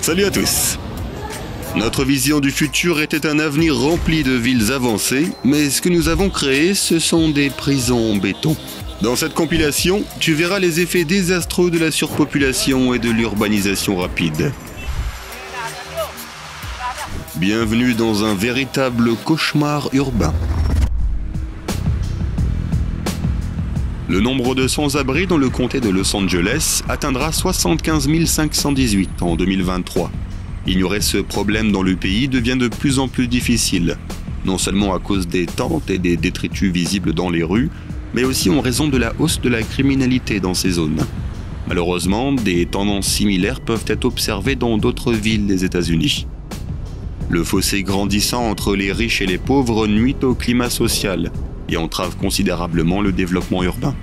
Salut à tous. Notre vision du futur était un avenir rempli de villes avancées, mais ce que nous avons créé, ce sont des prisons en béton. Dans cette compilation, tu verras les effets désastreux de la surpopulation et de l'urbanisation rapide. Bienvenue dans un véritable cauchemar urbain. Le nombre de sans-abri dans le comté de Los Angeles atteindra 75 518 en 2023. Ignorer ce problème dans le pays devient de plus en plus difficile, non seulement à cause des tentes et des détritus visibles dans les rues, mais aussi en raison de la hausse de la criminalité dans ces zones. Malheureusement, des tendances similaires peuvent être observées dans d'autres villes des États-Unis. Le fossé grandissant entre les riches et les pauvres nuit au climat social et entrave considérablement le développement urbain.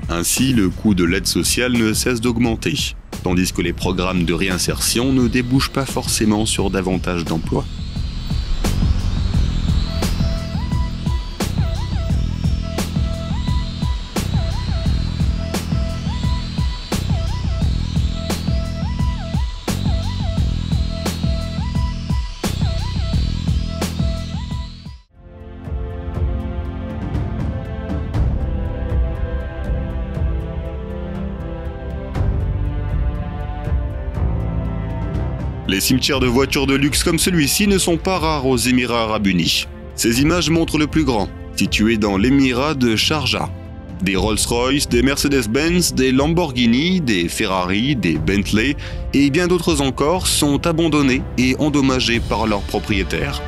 Ainsi, le coût de l'aide sociale ne cesse d'augmenter, tandis que les programmes de réinsertion ne débouchent pas forcément sur davantage d'emplois. Les cimetières de voitures de luxe comme celui-ci ne sont pas rares aux Émirats Arabes Unis. Ces images montrent le plus grand, situé dans l'émirat de Sharjah. Des Rolls-Royce, des Mercedes-Benz, des Lamborghini, des Ferrari, des Bentley et bien d'autres encore sont abandonnés et endommagés par leurs propriétaires.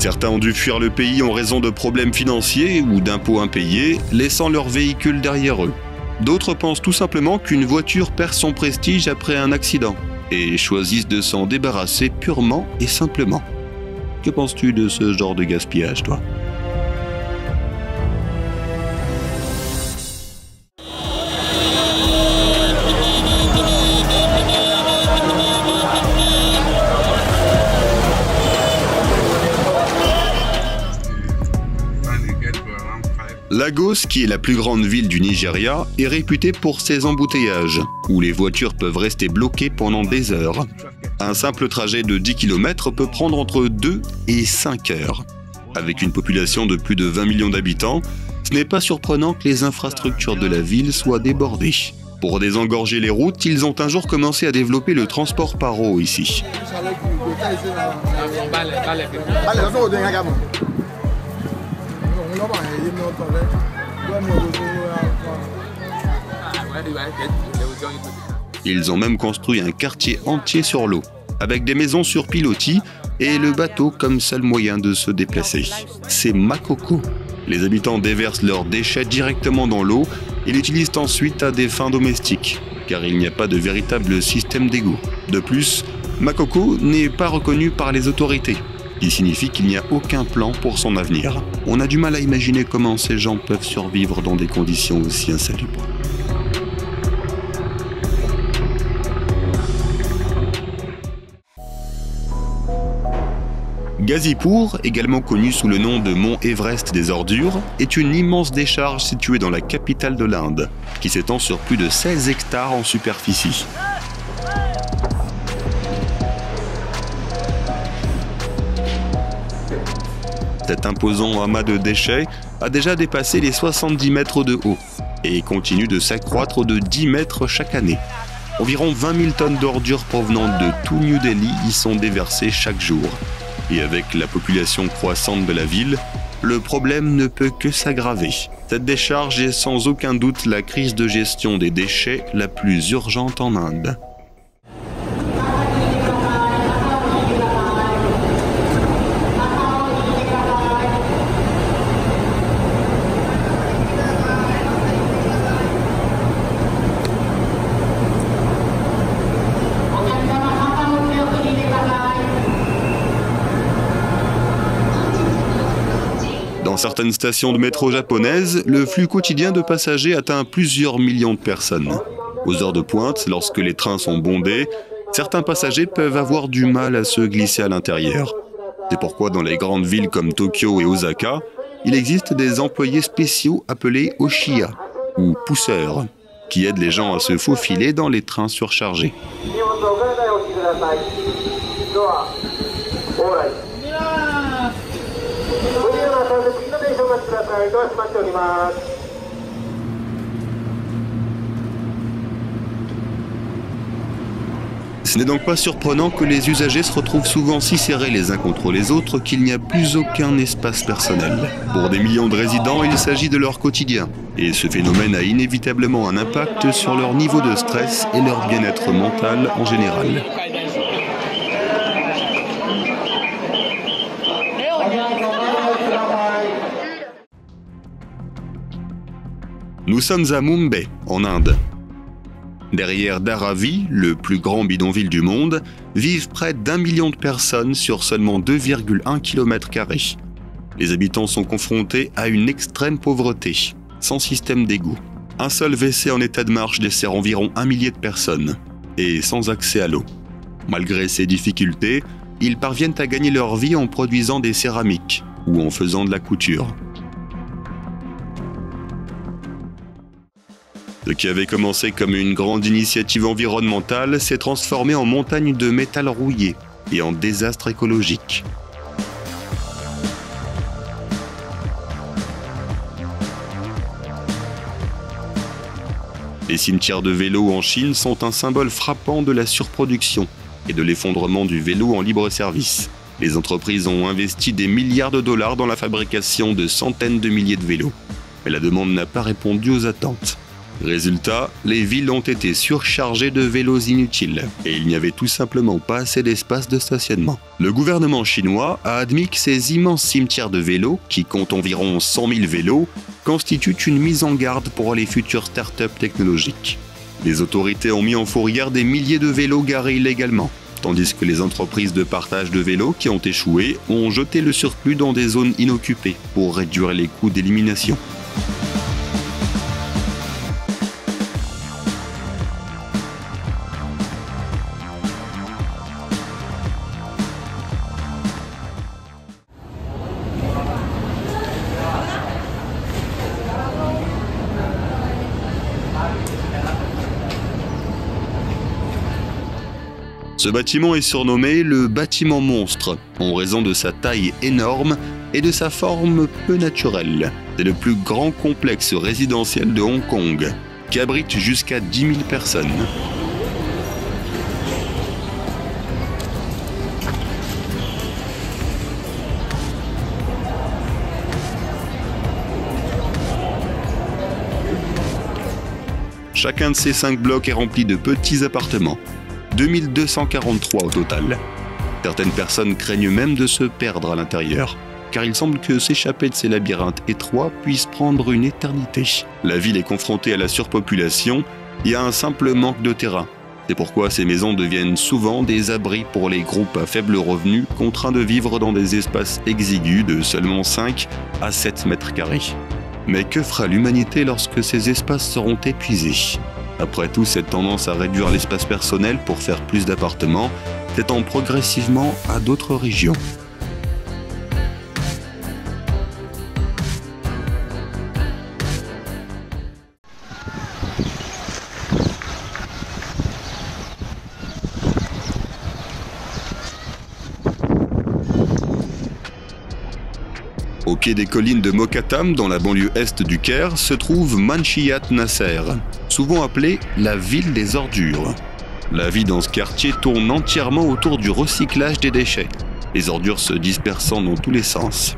Certains ont dû fuir le pays en raison de problèmes financiers ou d'impôts impayés, laissant leur véhicule derrière eux. D'autres pensent tout simplement qu'une voiture perd son prestige après un accident et choisissent de s'en débarrasser purement et simplement. Que penses-tu de ce genre de gaspillage, toi ? Lagos, qui est la plus grande ville du Nigeria, est réputée pour ses embouteillages, où les voitures peuvent rester bloquées pendant des heures. Un simple trajet de 10 km peut prendre entre 2 et 5 heures. Avec une population de plus de 20 millions d'habitants, ce n'est pas surprenant que les infrastructures de la ville soient débordées. Pour désengorger les routes, ils ont un jour commencé à développer le transport par eau ici. Ils ont même construit un quartier entier sur l'eau, avec des maisons sur pilotis et le bateau comme seul moyen de se déplacer. C'est Makoko. Les habitants déversent leurs déchets directement dans l'eau et l'utilisent ensuite à des fins domestiques, car il n'y a pas de véritable système d'égout. De plus, Makoko n'est pas reconnu par les autorités, ce qui signifie qu'il n'y a aucun plan pour son avenir. On a du mal à imaginer comment ces gens peuvent survivre dans des conditions aussi insalubres. Ghazipur, également connu sous le nom de Mont Everest des ordures, est une immense décharge située dans la capitale de l'Inde, qui s'étend sur plus de 16 hectares en superficie. Cet imposant amas de déchets a déjà dépassé les 70 mètres de haut et continue de s'accroître de 10 mètres chaque année. Environ 20 000 tonnes d'ordures provenant de tout New Delhi y sont déversées chaque jour. Et avec la population croissante de la ville, le problème ne peut que s'aggraver. Cette décharge est sans aucun doute la crise de gestion des déchets la plus urgente en Inde. Dans certaines stations de métro japonaises, le flux quotidien de passagers atteint plusieurs millions de personnes. Aux heures de pointe, lorsque les trains sont bondés, certains passagers peuvent avoir du mal à se glisser à l'intérieur. C'est pourquoi dans les grandes villes comme Tokyo et Osaka, il existe des employés spéciaux appelés oshiya, ou pousseurs, qui aident les gens à se faufiler dans les trains surchargés. Ce n'est donc pas surprenant que les usagers se retrouvent souvent si serrés les uns contre les autres qu'il n'y a plus aucun espace personnel. Pour des millions de résidents, il s'agit de leur quotidien. Et ce phénomène a inévitablement un impact sur leur niveau de stress et leur bien-être mental en général. Nous sommes à Mumbai, en Inde. Derrière Dharavi, le plus grand bidonville du monde, vivent près d'1 million de personnes sur seulement 2,1 km². Les habitants sont confrontés à une extrême pauvreté, sans système d'égout. Un seul WC en état de marche dessert environ 1 millier de personnes, et sans accès à l'eau. Malgré ces difficultés, ils parviennent à gagner leur vie en produisant des céramiques ou en faisant de la couture. Ce qui avait commencé comme une grande initiative environnementale s'est transformé en montagne de métal rouillé et en désastre écologique. Les cimetières de vélos en Chine sont un symbole frappant de la surproduction et de l'effondrement du vélo en libre service. Les entreprises ont investi des milliards de dollars dans la fabrication de centaines de milliers de vélos. Mais la demande n'a pas répondu aux attentes. Résultat, les villes ont été surchargées de vélos inutiles et il n'y avait tout simplement pas assez d'espace de stationnement. Le gouvernement chinois a admis que ces immenses cimetières de vélos, qui comptent environ 100 000 vélos, constituent une mise en garde pour les futures start-up technologiques. Les autorités ont mis en fourrière des milliers de vélos garés illégalement, tandis que les entreprises de partage de vélos qui ont échoué ont jeté le surplus dans des zones inoccupées pour réduire les coûts d'élimination. Ce bâtiment est surnommé le bâtiment monstre, en raison de sa taille énorme et de sa forme peu naturelle. C'est le plus grand complexe résidentiel de Hong Kong, qui abrite jusqu'à 10 000 personnes. Chacun de ces 5 blocs est rempli de petits appartements. 2243 au total. Certaines personnes craignent même de se perdre à l'intérieur, car il semble que s'échapper de ces labyrinthes étroits puisse prendre une éternité. La ville est confrontée à la surpopulation et à un simple manque de terrain. C'est pourquoi ces maisons deviennent souvent des abris pour les groupes à faible revenu contraints de vivre dans des espaces exigus de seulement 5 à 7 mètres carrés. Mais que fera l'humanité lorsque ces espaces seront épuisés ? Après tout, cette tendance à réduire l'espace personnel pour faire plus d'appartements s'étend progressivement à d'autres régions. Au pied des collines de Mokattam, dans la banlieue est du Caire, se trouve Manshiyat Nasser, souvent appelée la ville des ordures. La vie dans ce quartier tourne entièrement autour du recyclage des déchets, les ordures se dispersant dans tous les sens.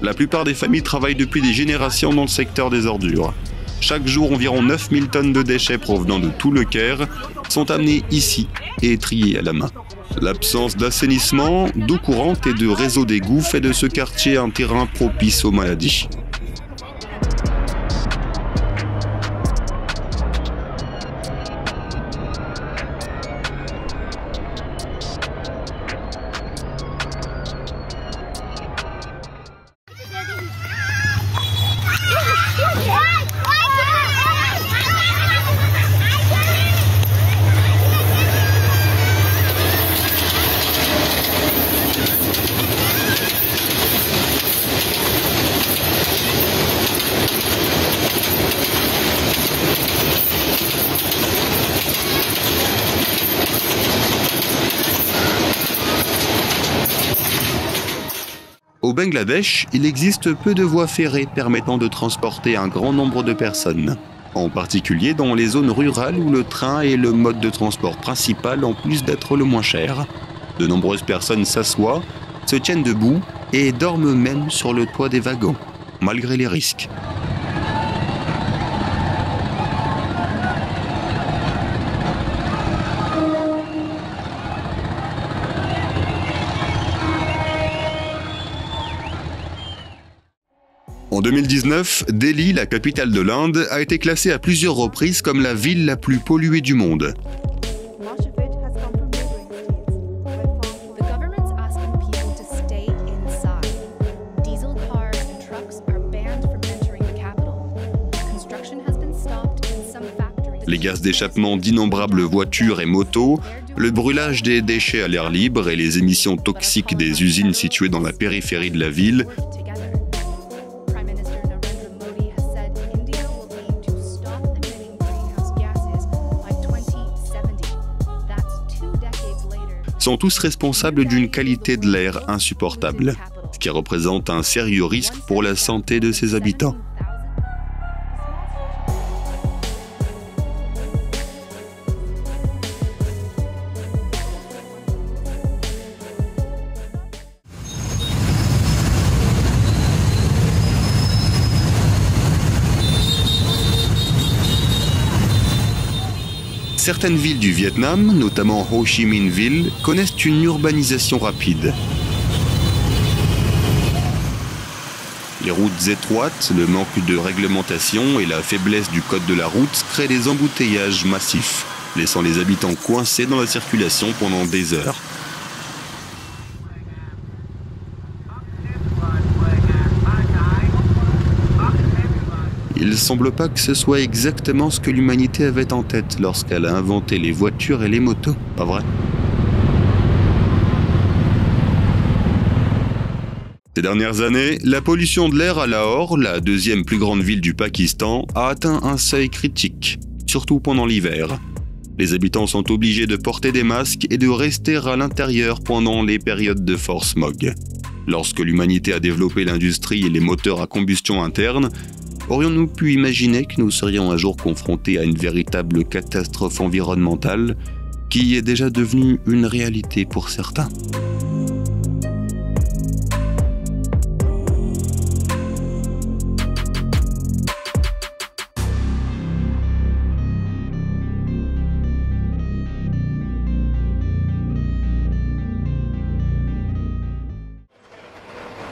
La plupart des familles travaillent depuis des générations dans le secteur des ordures. Chaque jour, environ 9000 tonnes de déchets provenant de tout le Caire sont amenés ici et triés à la main. L'absence d'assainissement, d'eau courante et de réseau d'égouts fait de ce quartier un terrain propice aux maladies. Au Bangladesh, il existe peu de voies ferrées permettant de transporter un grand nombre de personnes, en particulier dans les zones rurales où le train est le mode de transport principal en plus d'être le moins cher. De nombreuses personnes s'assoient, se tiennent debout et dorment même sur le toit des wagons, malgré les risques. En 2019, Delhi, la capitale de l'Inde, a été classée à plusieurs reprises comme la ville la plus polluée du monde. Les gaz d'échappement d'innombrables voitures et motos, le brûlage des déchets à l'air libre et les émissions toxiques des usines situées dans la périphérie de la ville sont tous responsables d'une qualité de l'air insupportable, ce qui représente un sérieux risque pour la santé de ses habitants. Certaines villes du Vietnam, notamment Ho Chi Minh Ville, connaissent une urbanisation rapide. Les routes étroites, le manque de réglementation et la faiblesse du code de la route créent des embouteillages massifs, laissant les habitants coincés dans la circulation pendant des heures. Il ne semble pas que ce soit exactement ce que l'humanité avait en tête lorsqu'elle a inventé les voitures et les motos, pas vrai? Ces dernières années, la pollution de l'air à Lahore, la deuxième plus grande ville du Pakistan, a atteint un seuil critique, surtout pendant l'hiver. Les habitants sont obligés de porter des masques et de rester à l'intérieur pendant les périodes de fort smog. Lorsque l'humanité a développé l'industrie et les moteurs à combustion interne, aurions-nous pu imaginer que nous serions un jour confrontés à une véritable catastrophe environnementale qui est déjà devenue une réalité pour certains?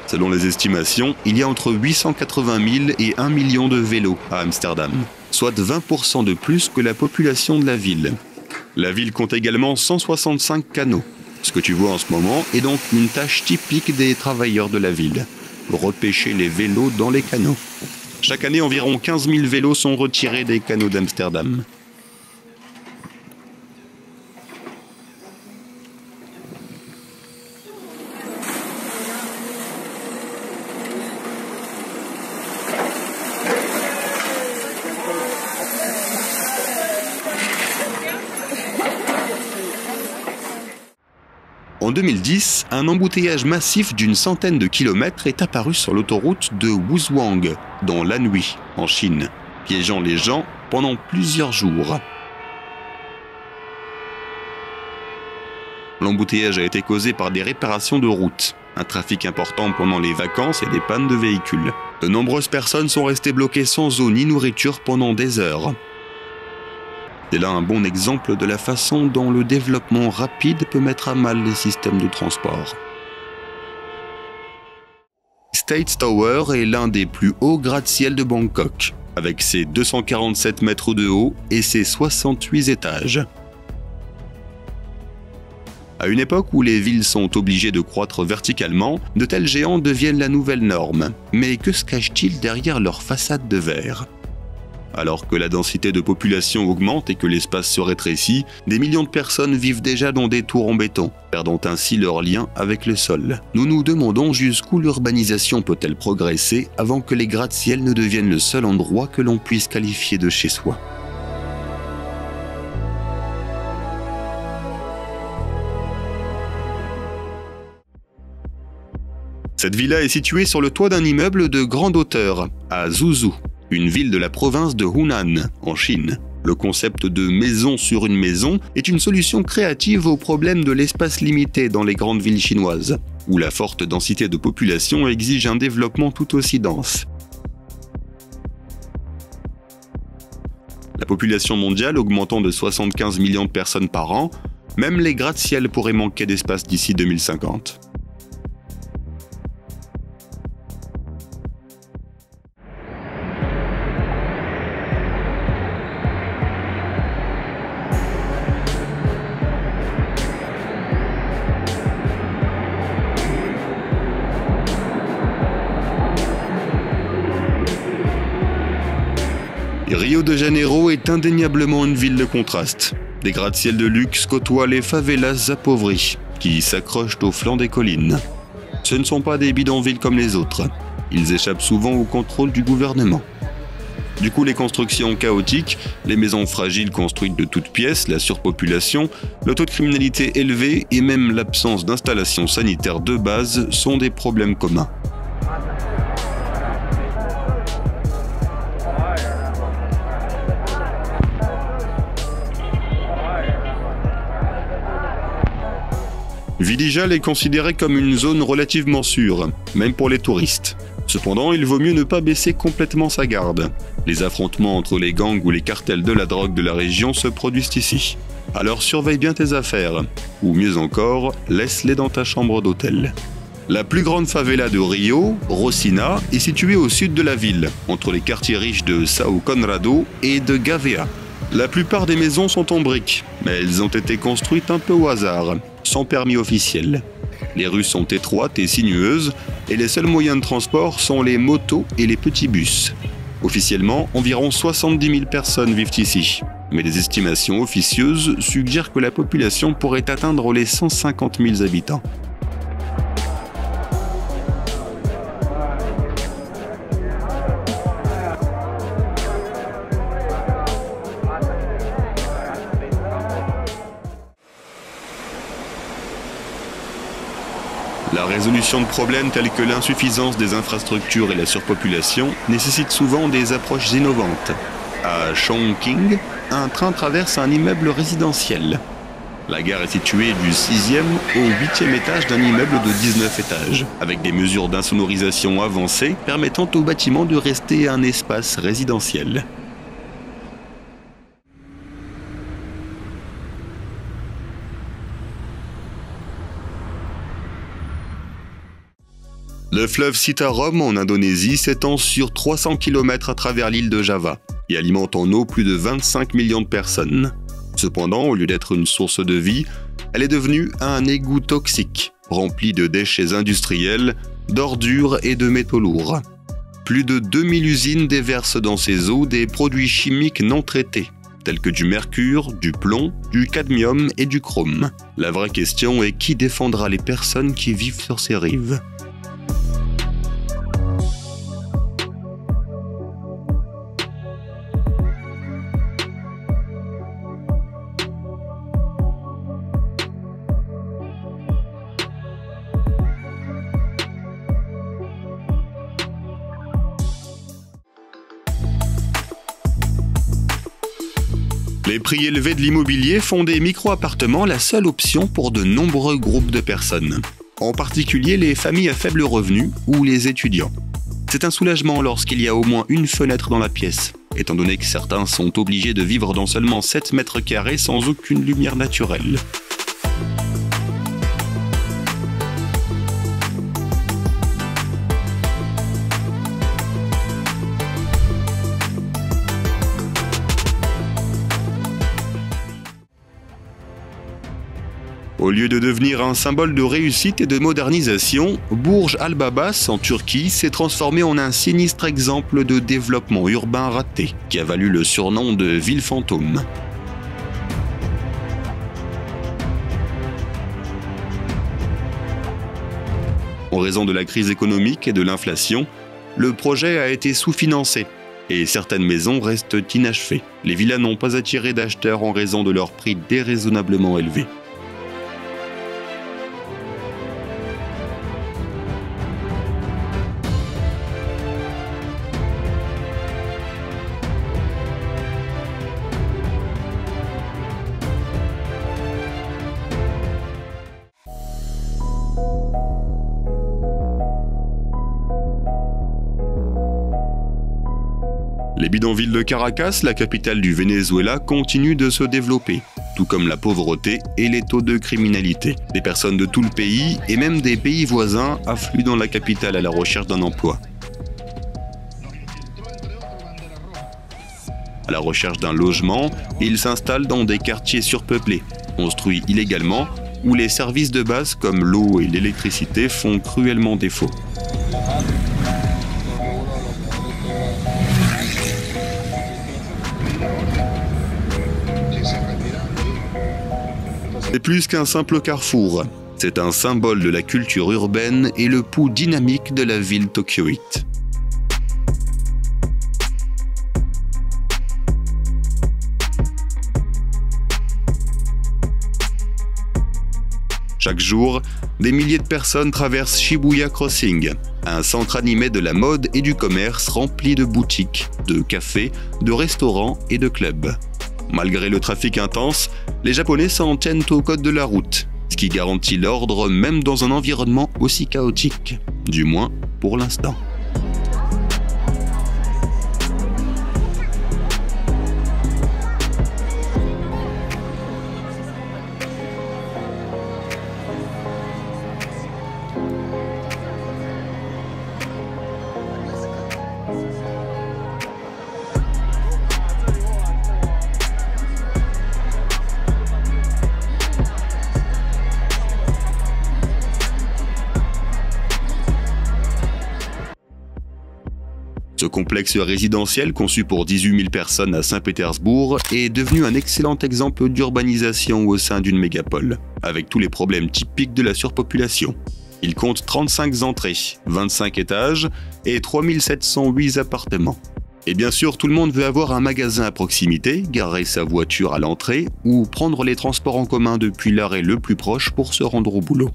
Selon les estimations, il y a entre 880 000 et 1 million de vélos à Amsterdam, soit 20% de plus que la population de la ville. La ville compte également 165 canaux. Ce que tu vois en ce moment est donc une tâche typique des travailleurs de la ville, repêcher les vélos dans les canaux. Chaque année, environ 15 000 vélos sont retirés des canaux d'Amsterdam. En 2010, un embouteillage massif d'une centaine de kilomètres est apparu sur l'autoroute de Wuzhuang, dans l'Anhui, en Chine, piégeant les gens pendant plusieurs jours. L'embouteillage a été causé par des réparations de route, un trafic important pendant les vacances et des pannes de véhicules. De nombreuses personnes sont restées bloquées sans eau ni nourriture pendant des heures. C'est là un bon exemple de la façon dont le développement rapide peut mettre à mal les systèmes de transport. State Tower est l'un des plus hauts gratte-ciel de Bangkok, avec ses 247 mètres de haut et ses 68 étages. À une époque où les villes sont obligées de croître verticalement, de tels géants deviennent la nouvelle norme. Mais que se cache-t-il derrière leur façade de verre ? Alors que la densité de population augmente et que l'espace se rétrécit, des millions de personnes vivent déjà dans des tours en béton, perdant ainsi leur lien avec le sol. Nous nous demandons jusqu'où l'urbanisation peut-elle progresser avant que les gratte-ciel ne deviennent le seul endroit que l'on puisse qualifier de chez soi. Cette villa est située sur le toit d'un immeuble de grande hauteur, à Zhuzhou, une ville de la province de Hunan, en Chine. Le concept de maison sur une maison est une solution créative au problème de l'espace limité dans les grandes villes chinoises, où la forte densité de population exige un développement tout aussi dense. La population mondiale augmentant de 75 millions de personnes par an, même les gratte-ciel pourraient manquer d'espace d'ici 2050. Rio de Janeiro est indéniablement une ville de contraste. Des gratte-ciel de luxe côtoient les favelas appauvries, qui s'accrochent au flanc des collines. Ce ne sont pas des bidonvilles comme les autres. Ils échappent souvent au contrôle du gouvernement. Du coup, les constructions chaotiques, les maisons fragiles construites de toutes pièces, la surpopulation, le taux de criminalité élevé et même l'absence d'installations sanitaires de base sont des problèmes communs. Vidigal est considéré comme une zone relativement sûre, même pour les touristes. Cependant, il vaut mieux ne pas baisser complètement sa garde. Les affrontements entre les gangs ou les cartels de la drogue de la région se produisent ici. Alors surveille bien tes affaires, ou mieux encore, laisse-les dans ta chambre d'hôtel. La plus grande favela de Rio, Rosina, est située au sud de la ville, entre les quartiers riches de São Conrado et de Gavea. La plupart des maisons sont en briques, mais elles ont été construites un peu au hasard, sans permis officiel. Les rues sont étroites et sinueuses, et les seuls moyens de transport sont les motos et les petits bus. Officiellement, environ 70 000 personnes vivent ici, mais des estimations officieuses suggèrent que la population pourrait atteindre les 150 000 habitants. La résolution de problèmes tels que l'insuffisance des infrastructures et la surpopulation nécessite souvent des approches innovantes. À Chongqing, un train traverse un immeuble résidentiel. La gare est située du 6e au 8e étage d'un immeuble de 19 étages, avec des mesures d'insonorisation avancées permettant au bâtiment de rester un espace résidentiel. Le fleuve Citarum en Indonésie s'étend sur 300 km à travers l'île de Java et alimente en eau plus de 25 millions de personnes. Cependant, au lieu d'être une source de vie, elle est devenue un égout toxique, rempli de déchets industriels, d'ordures et de métaux lourds. Plus de 2000 usines déversent dans ces eaux des produits chimiques non traités, tels que du mercure, du plomb, du cadmium et du chrome. La vraie question est qui défendra les personnes qui vivent sur ces rives ? Les prix élevés de l'immobilier font des micro-appartements la seule option pour de nombreux groupes de personnes, en particulier les familles à faible revenu ou les étudiants. C'est un soulagement lorsqu'il y a au moins une fenêtre dans la pièce, étant donné que certains sont obligés de vivre dans seulement 7 mètres carrés sans aucune lumière naturelle. Au lieu de devenir un symbole de réussite et de modernisation, Burj Al Babas en Turquie s'est transformé en un sinistre exemple de développement urbain raté, qui a valu le surnom de ville fantôme. En raison de la crise économique et de l'inflation, le projet a été sous-financé et certaines maisons restent inachevées. Les villas n'ont pas attiré d'acheteurs en raison de leur prix déraisonnablement élevés. Les bidonvilles de Caracas, la capitale du Venezuela, continuent de se développer, tout comme la pauvreté et les taux de criminalité. Des personnes de tout le pays et même des pays voisins affluent dans la capitale à la recherche d'un emploi. À la recherche d'un logement, ils s'installent dans des quartiers surpeuplés, construits illégalement, où les services de base comme l'eau et l'électricité font cruellement défaut. C'est plus qu'un simple carrefour, c'est un symbole de la culture urbaine et le pouls dynamique de la ville tokyoïte. Chaque jour, des milliers de personnes traversent Shibuya Crossing, un centre animé de la mode et du commerce rempli de boutiques, de cafés, de restaurants et de clubs. Malgré le trafic intense, les Japonais s'en tiennent au code de la route, ce qui garantit l'ordre même dans un environnement aussi chaotique, du moins pour l'instant. Ce complexe résidentiel conçu pour 18 000 personnes à Saint-Pétersbourg est devenu un excellent exemple d'urbanisation au sein d'une mégapole, avec tous les problèmes typiques de la surpopulation. Il compte 35 entrées, 25 étages et 3708 appartements. Et bien sûr, tout le monde veut avoir un magasin à proximité, garer sa voiture à l'entrée ou prendre les transports en commun depuis l'arrêt le plus proche pour se rendre au boulot.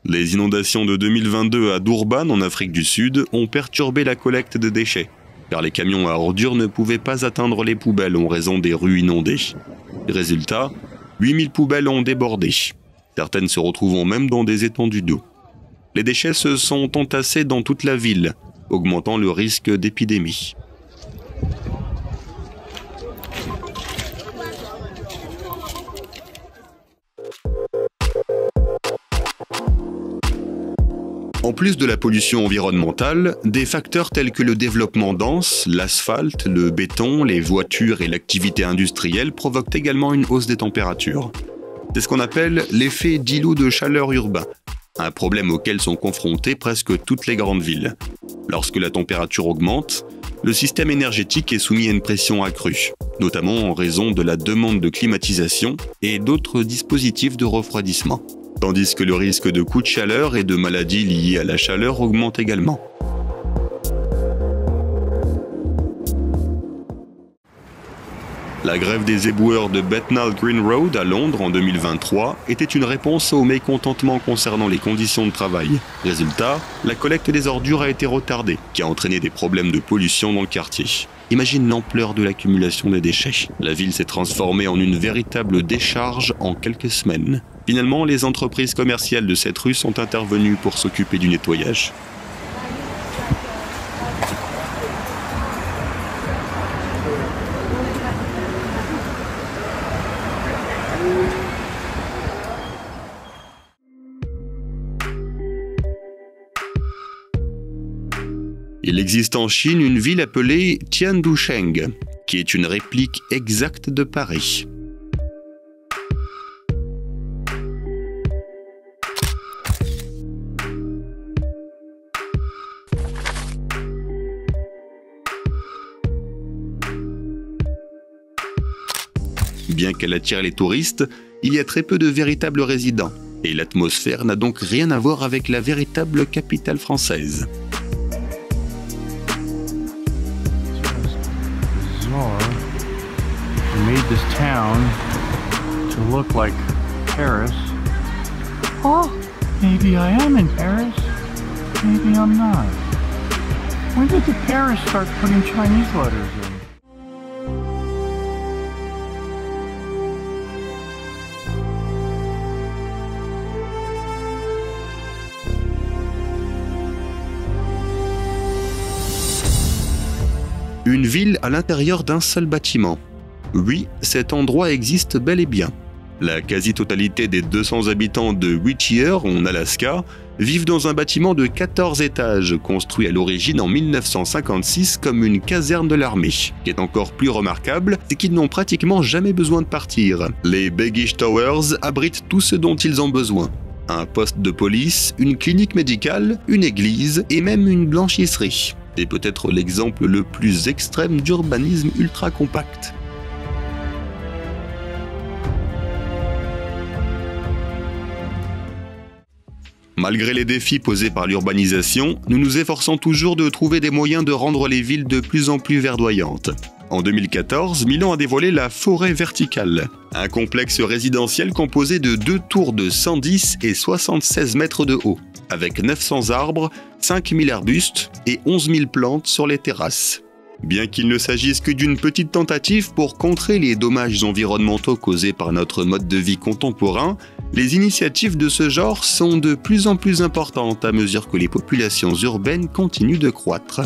Les inondations de 2022 à Durban, en Afrique du Sud, ont perturbé la collecte de déchets, car les camions à ordures ne pouvaient pas atteindre les poubelles en raison des rues inondées. Résultat, 8000 poubelles ont débordé. Certaines se retrouvant même dans des étendues d'eau. Les déchets se sont entassés dans toute la ville, augmentant le risque d'épidémie. En plus de la pollution environnementale, des facteurs tels que le développement dense, l'asphalte, le béton, les voitures et l'activité industrielle provoquent également une hausse des températures. C'est ce qu'on appelle l'effet d'îlot de chaleur urbain, un problème auquel sont confrontées presque toutes les grandes villes. Lorsque la température augmente, le système énergétique est soumis à une pression accrue, notamment en raison de la demande de climatisation et d'autres dispositifs de refroidissement. Tandis que le risque de coups de chaleur et de maladies liées à la chaleur augmente également. La grève des éboueurs de Bethnal Green Road à Londres en 2023 était une réponse au mécontentement concernant les conditions de travail. Résultat, la collecte des ordures a été retardée, qui a entraîné des problèmes de pollution dans le quartier. Imagine l'ampleur de l'accumulation des déchets. La ville s'est transformée en une véritable décharge en quelques semaines. Finalement, les entreprises commerciales de cette rue sont intervenues pour s'occuper du nettoyage. Il existe en Chine une ville appelée Tiandusheng, qui est une réplique exacte de Paris. Bien qu'elle attire les touristes, il y a très peu de véritables résidents, et l'atmosphère n'a donc rien à voir avec la véritable capitale française. Made this town to look like Paris. Oh, maybe I am in Paris. Maybe I'm not. When did the Paris start putting Chinese letters in? Une ville à l'intérieur d'un seul bâtiment. Oui, cet endroit existe bel et bien. La quasi-totalité des 200 habitants de Whittier, en Alaska, vivent dans un bâtiment de 14 étages, construit à l'origine en 1956 comme une caserne de l'armée. Ce qui est encore plus remarquable, c'est qu'ils n'ont pratiquement jamais besoin de partir. Les Beggish Towers abritent tout ce dont ils ont besoin. Un poste de police, une clinique médicale, une église et même une blanchisserie. C'est peut-être l'exemple le plus extrême d'urbanisme ultra compact. Malgré les défis posés par l'urbanisation, nous nous efforçons toujours de trouver des moyens de rendre les villes de plus en plus verdoyantes. En 2014, Milan a dévoilé la Forêt Verticale, un complexe résidentiel composé de 2 tours de 110 et 76 mètres de haut, avec 900 arbres, 5000 arbustes et 11 000 plantes sur les terrasses. Bien qu'il ne s'agisse que d'une petite tentative pour contrer les dommages environnementaux causés par notre mode de vie contemporain, les initiatives de ce genre sont de plus en plus importantes à mesure que les populations urbaines continuent de croître.